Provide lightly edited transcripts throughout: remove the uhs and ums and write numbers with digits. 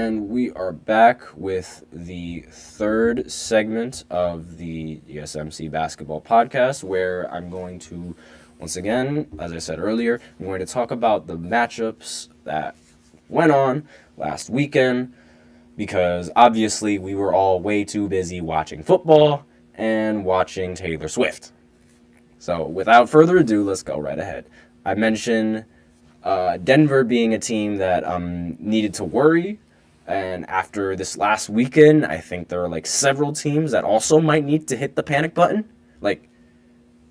And we are back with the third segment of the GSMC Basketball Podcast, where I'm going to, once again, as I said earlier, I'm going to talk about the matchups that went on last weekend, because obviously we were all way too busy watching football and watching Taylor Swift. So without further ado, let's go right ahead. I mentioned Denver being a team that needed to worry. And after this last weekend, I think there are several teams that also might need to hit the panic button.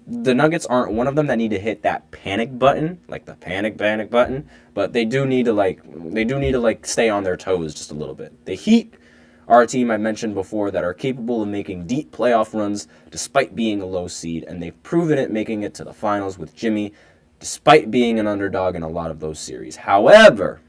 The Nuggets aren't one of them that need to hit that panic button, the panic button, but they do need to stay on their toes just a little bit. The Heat are a team I mentioned before that are capable of making deep playoff runs despite being a low seed, and they've proven it making it to the finals with Jimmy, despite being an underdog in a lot of those series. However,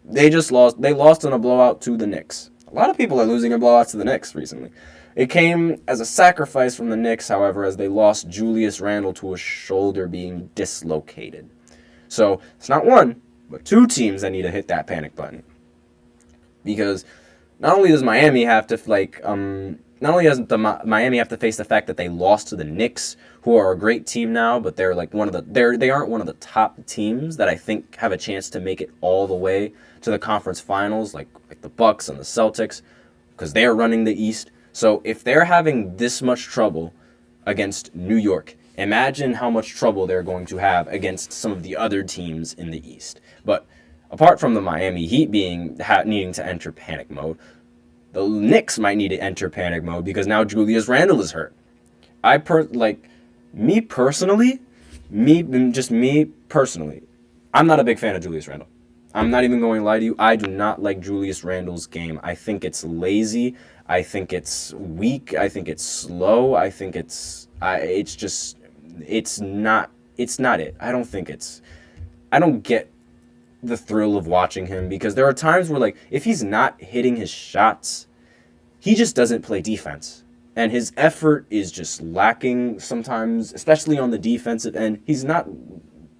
they lost in a blowout to the Knicks. A lot of people are losing in blowouts to the Knicks recently. It came as a sacrifice from the Knicks, however, as they lost Julius Randle to a shoulder being dislocated. So it's not one, but two teams that need to hit that panic button. Because not only does Miami have to Miami have to face the fact that they lost to the Knicks, who are a great team now, but they aren't one of the top teams that I think have a chance to make it all the way to the conference finals, like the Bucks and the Celtics, because they are running the East. So if they're having this much trouble against New York, imagine how much trouble they're going to have against some of the other teams in the East. But apart from the Miami Heat needing to enter panic mode, the Knicks might need to enter panic mode because now Julius Randle is hurt. Me personally, I'm not a big fan of Julius Randle. I'm not even going to lie to you. I do not like Julius Randle's game. I think it's lazy. I think it's weak. I think it's slow. I think it's not it. I don't get the thrill of watching him, because there are times where if he's not hitting his shots, he just doesn't play defense. And his effort is just lacking sometimes, especially on the defensive end. He's not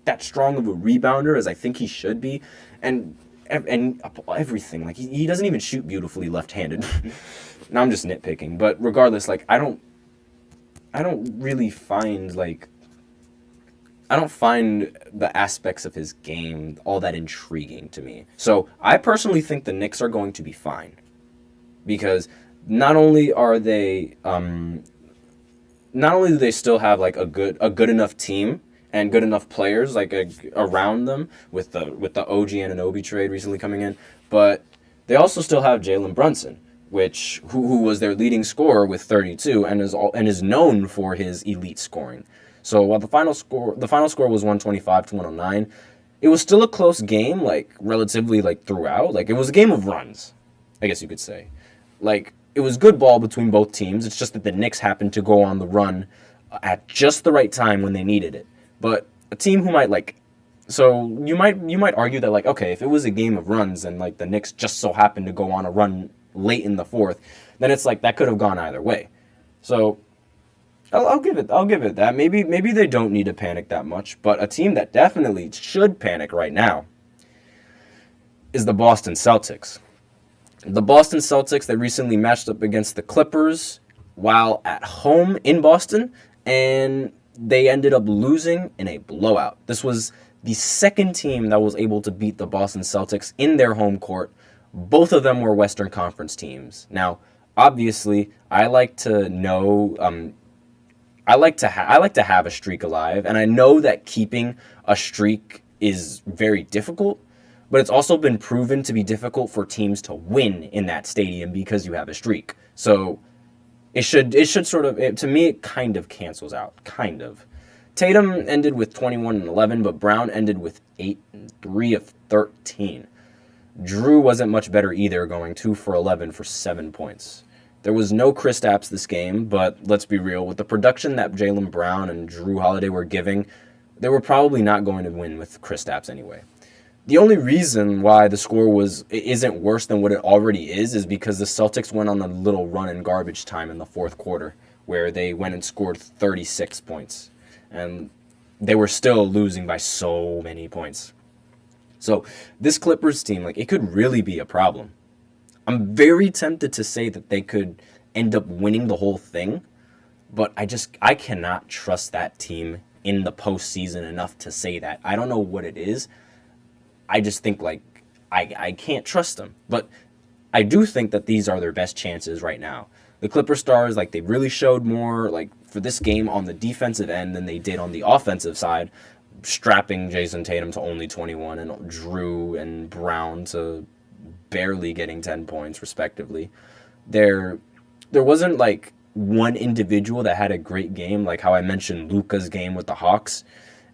that strong of a rebounder as I think he should be. And everything, he doesn't even shoot beautifully left-handed. Now I'm just nitpicking, but regardless, I don't really find I don't find the aspects of his game all that intriguing to me. So I personally think the Knicks are going to be fine, because not only do they still have a good enough team and good enough players around them with the OG Anunoby trade recently coming in, but they also still have Jalen Brunson, who was their leading scorer with 32 and is known for his elite scoring. So while the final score was 125-109, it was still a close game, relatively throughout. It was a game of runs, I guess you could say. It was good ball between both teams. It's just that the Knicks happened to go on the run at just the right time when they needed it. But a team who might so you might argue that okay, if it was a game of runs and the Knicks just so happened to go on a run late in the fourth, then it's that could have gone either way. So I'll give it that. Maybe they don't need to panic that much, but a team that definitely should panic right now is the Boston Celtics. The Boston Celtics, they recently matched up against the Clippers while at home in Boston, and they ended up losing in a blowout. This was the second team that was able to beat the Boston Celtics in their home court. Both of them were Western Conference teams. Now, obviously, I like to have a streak alive, and I know that keeping a streak is very difficult, but it's also been proven to be difficult for teams to win in that stadium because you have a streak. So it should sort of, to me, it kind of cancels out, kind of. Tatum ended with 21 and 11, but Brown ended with 8 and 3 of 13. Drew wasn't much better either, going 2 for 11 for 7 points. There was no Kristaps this game, but let's be real, with the production that Jaylen Brown and Drew Holiday were giving, they were probably not going to win with Kristaps anyway. The only reason why the score isn't worse than what it already is because the Celtics went on a little run in garbage time in the fourth quarter, where they went and scored 36 points. And they were still losing by so many points. So this Clippers team, like, it could really be a problem. I'm very tempted to say that they could end up winning the whole thing, but I cannot trust that team in the postseason enough to say that. I don't know what it is. I just think, like, I can't trust them. But I do think that these are their best chances right now. The Clipper Stars, like, they really showed more, like, for this game on the defensive end than they did on the offensive side, strapping Jason Tatum to only 21 and Drew and Brown to barely getting 10 points, respectively. There wasn't, like, one individual that had a great game, like how I mentioned Luka's game with the Hawks,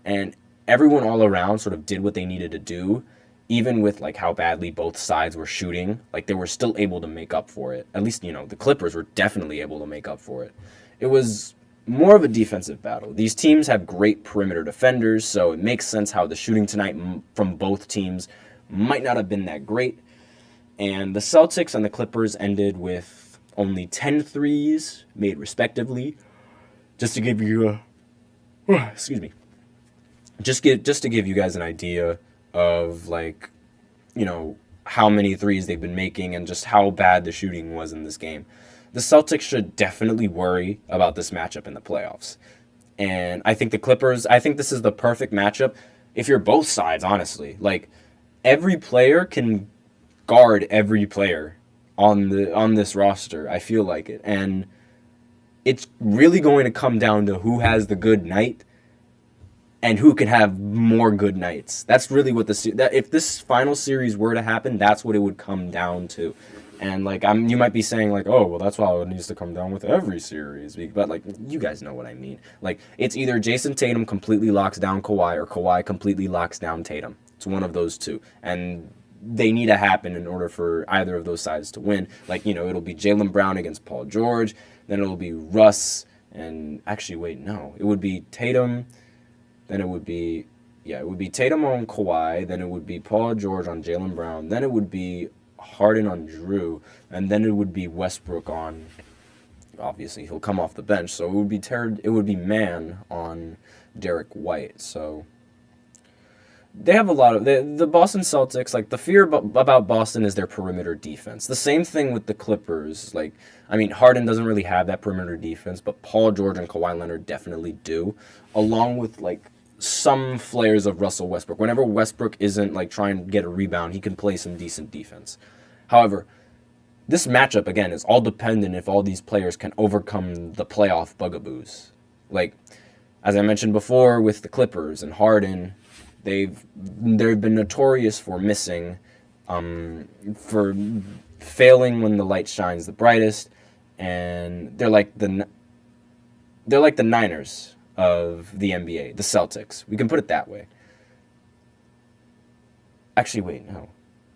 and everyone all around sort of did what they needed to do, even with, like, how badly both sides were shooting. Like, they were still able to make up for it. At least, the Clippers were definitely able to make up for it. It was more of a defensive battle. These teams have great perimeter defenders, so it makes sense how the shooting tonight from both teams might not have been that great. And the Celtics and the Clippers ended with only 10 threes made respectively. Just to give you excuse me. Just to give you guys an idea of, like, how many threes they've been making and just how bad the shooting was in this game. The Celtics should definitely worry about this matchup in the playoffs. And I think this is the perfect matchup if you're both sides, honestly. Like, every player can guard every player on this roster. I feel like it. And it's really going to come down to who has the good night and who can have more good nights. That's really what if this final series were to happen, that's what it would come down to. And, like, you might be saying, like, oh, well, that's why it needs to come down with every series. But, like, you guys know what I mean. Like, it's either Jason Tatum completely locks down Kawhi or Kawhi completely locks down Tatum. It's one of those two. And they need to happen in order for either of those sides to win. Like, it'll be Jaylen Brown against Paul George. Then it'll be Russ. And actually, wait, no. It would be Tatum. Then it would be Tatum on Kawhi. Then it would be Paul George on Jaylen Brown. Then it would be Harden on Drew, and then it would be Westbrook on, obviously he'll come off the bench, so it would be Man on Derek White. So they have a lot of the Boston Celtics. Like, the fear about Boston is their perimeter defense. The same thing with the Clippers. Like, I mean, Harden doesn't really have that perimeter defense, but Paul George and Kawhi Leonard definitely do, along with, like, some flares of Russell Westbrook. Whenever Westbrook isn't, like, trying to get a rebound, he can play some decent defense. However, this matchup, again, is all dependent if all these players can overcome the playoff bugaboos. Like, as I mentioned before with the Clippers and Harden, they've been notorious for missing, for failing when the light shines the brightest, and they're like the Niners of the NBA, the Celtics. We can put it that way. Actually, wait, no.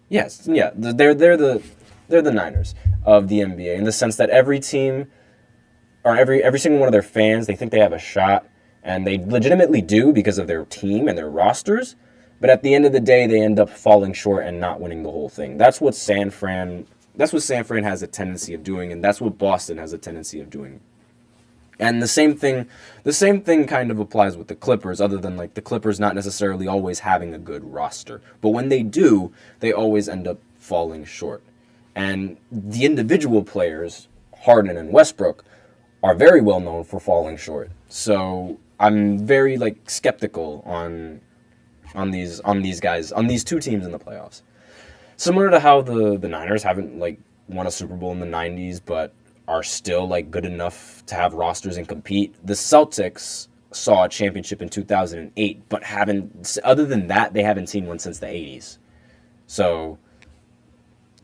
Yes, yeah, they're the Niners of the NBA in the sense that every team or every single one of their fans, they think they have a shot, and they legitimately do because of their team and their rosters. But at the end of the day, they end up falling short and not winning the whole thing. That's what San Fran has a tendency of doing, and that's what Boston has a tendency of doing. And the same thing kind of applies with the Clippers, other than, like, the Clippers not necessarily always having a good roster. But when they do, they always end up falling short. And the individual players, Harden and Westbrook, are very well known for falling short. So I'm very, like, skeptical on these guys, on these two teams in the playoffs. Similar to how the Niners haven't, like, won a Super Bowl in the 90s, but are still, like, good enough to have rosters and compete. The Celtics saw a championship in 2008, but other than that, they haven't seen one since the 80s. So,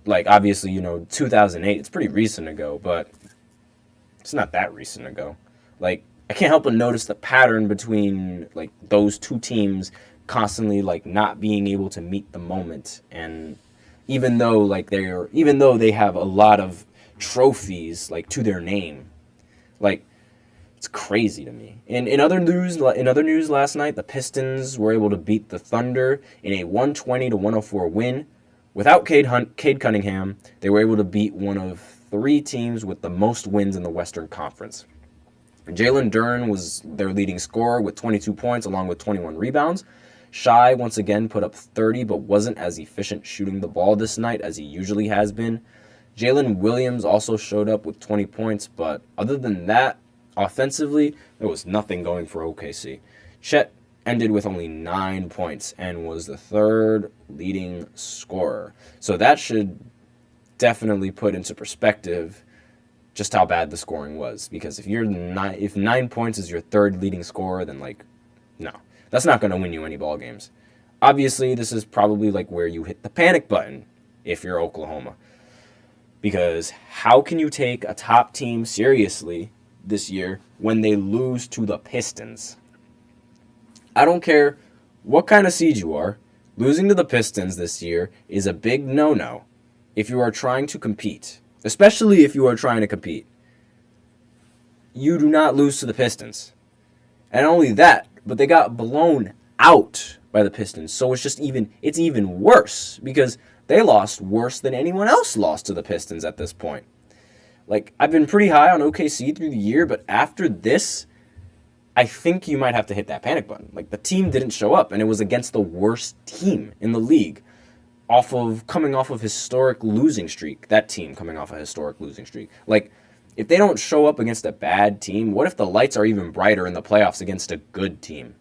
like, obviously, 2008, it's pretty recent ago, but it's not that recent ago. Like, I can't help but notice the pattern between, like, those two teams constantly, like, not being able to meet the moment. And even though they have a lot of trophies, like, to their name, like, it's crazy to me. In other news last night, the Pistons were able to beat the Thunder in a 120-104 win. Without Cade Cunningham, they were able to beat one of three teams with the most wins in the Western Conference. Jalen Duren was their leading scorer with 22 points along with 21 rebounds. Shai, once again, put up 30, but wasn't as efficient shooting the ball this night as he usually has been. Jalen Williams also showed up with 20 points, but other than that, offensively, there was nothing going for OKC. Chet ended with only 9 points and was the third leading scorer. So that should definitely put into perspective just how bad the scoring was. Because if 9 points is your third leading scorer, then no, that's not going to win you any ball games. Obviously, this is probably where you hit the panic button if you're Oklahoma. Because how can you take a top team seriously this year when they lose to the Pistons? I don't care what kind of seed you are, losing to the Pistons this year is a big no-no if you are trying to compete. Especially if you are trying to compete. You do not lose to the Pistons. And not only that, but they got blown out by the Pistons. So it's even worse because they lost worse than anyone else lost to the Pistons at this point. I've been pretty high on OKC through the year, but after this, I think you might have to hit that panic button. The team didn't show up, and it was against the worst team in the league. Coming off of historic losing streak. That team coming off a historic losing streak. If they don't show up against a bad team, what if the lights are even brighter in the playoffs against a good team?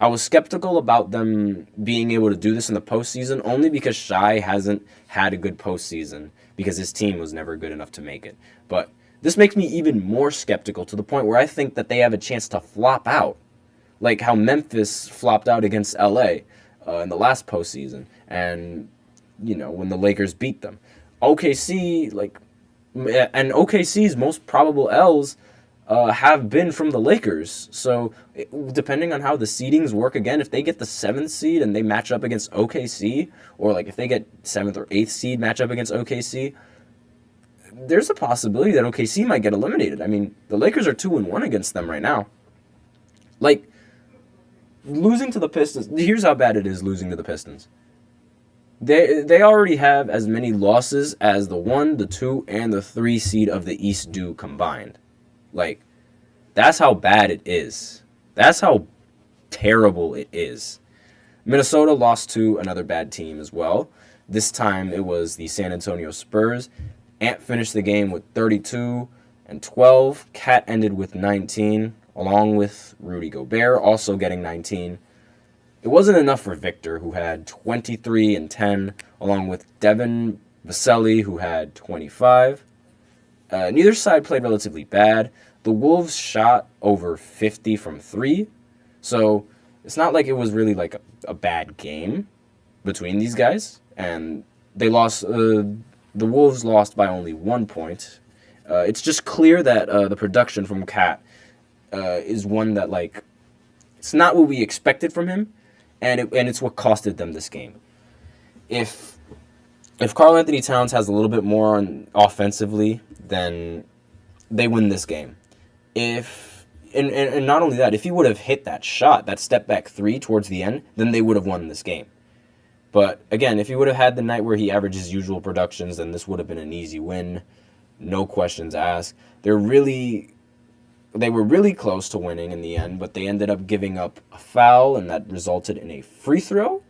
I was skeptical about them being able to do this in the postseason only because Shai hasn't had a good postseason because his team was never good enough to make it. But this makes me even more skeptical to the point where I think that they have a chance to flop out. Like how Memphis flopped out against LA in the last postseason. And, when the Lakers beat them. OKC's most probable L's have been from the Lakers. So depending on how the seedings work again, if they get the 7th seed and they match up against OKC, or if they get 7th or 8th seed match up against OKC, there's a possibility that OKC might get eliminated. I mean, the Lakers are 2-1 against them right now. Losing to the Pistons, here's how bad it is losing to the Pistons. They already have as many losses as the 1, the 2, and the 3 seed of the East do combined. That's how bad it is. That's how terrible it is. Minnesota lost to another bad team as well. This time it was the San Antonio Spurs. Ant finished the game with 32 and 12. Cat ended with 19, along with Rudy Gobert also getting 19. It wasn't enough for Victor, who had 23 and 10, along with Devin Vassell, who had 25. Neither side played relatively bad. The Wolves shot over 50 from 3, so it's not like it was really a bad game between these guys. And they lost. The Wolves lost by only 1 point. It's just clear that the production from Cat is one that it's not what we expected from him. And it's what costed them this game. If Karl Anthony Towns has a little bit more on offensively, then they win this game. And not only that, if he would have hit that shot, that step back 3 towards the end, then they would have won this game. But again, if he would have had the night where he averages usual productions, then this would have been an easy win. No questions asked. They were really close to winning in the end, but they ended up giving up a foul, and that resulted in a free throw.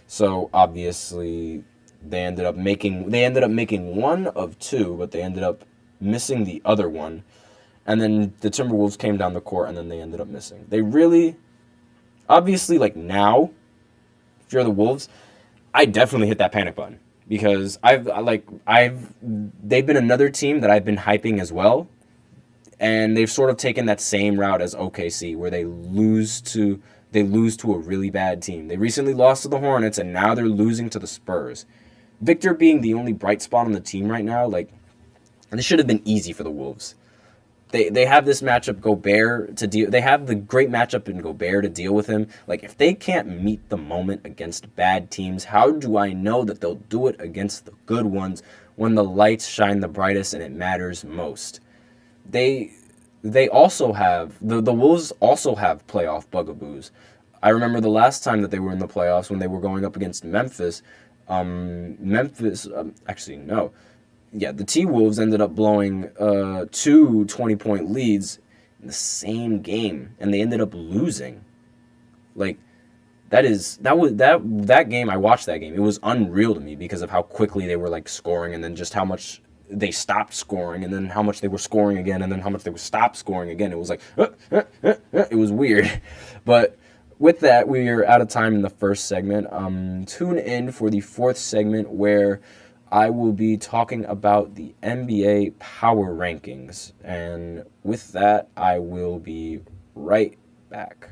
So obviously, they ended up making 1 of 2, but they ended up missing the other one. And then the Timberwolves came down the court, and then they ended up missing. They really, obviously, now, if you're the Wolves, I definitely hit that panic button because they've been another team that I've been hyping as well. And they've sort of taken that same route as OKC, where they lose to a really bad team. They recently lost to the Hornets, and now they're losing to the Spurs. Victor being the only bright spot on the team right now, this should have been easy for the Wolves. They have this matchup Gobert to deal. They have the great matchup in Gobert to deal with him. If they can't meet the moment against bad teams, how do I know that they'll do it against the good ones when the lights shine the brightest and it matters most? They also have the Wolves also have playoff bugaboos. I remember the last time that they were in the playoffs when they were going up against Memphis. The T-Wolves ended up blowing 2 20-point leads in the same game, and they ended up losing. that game. I watched that game. It was unreal to me because of how quickly they were like scoring, and then just how much they stopped scoring, and then how much they were scoring again, and then how much they would stop scoring again. It was like it was weird, but. With that, we are out of time in the first segment. Tune in for the fourth segment where I will be talking about the NBA power rankings. And with that, I will be right back.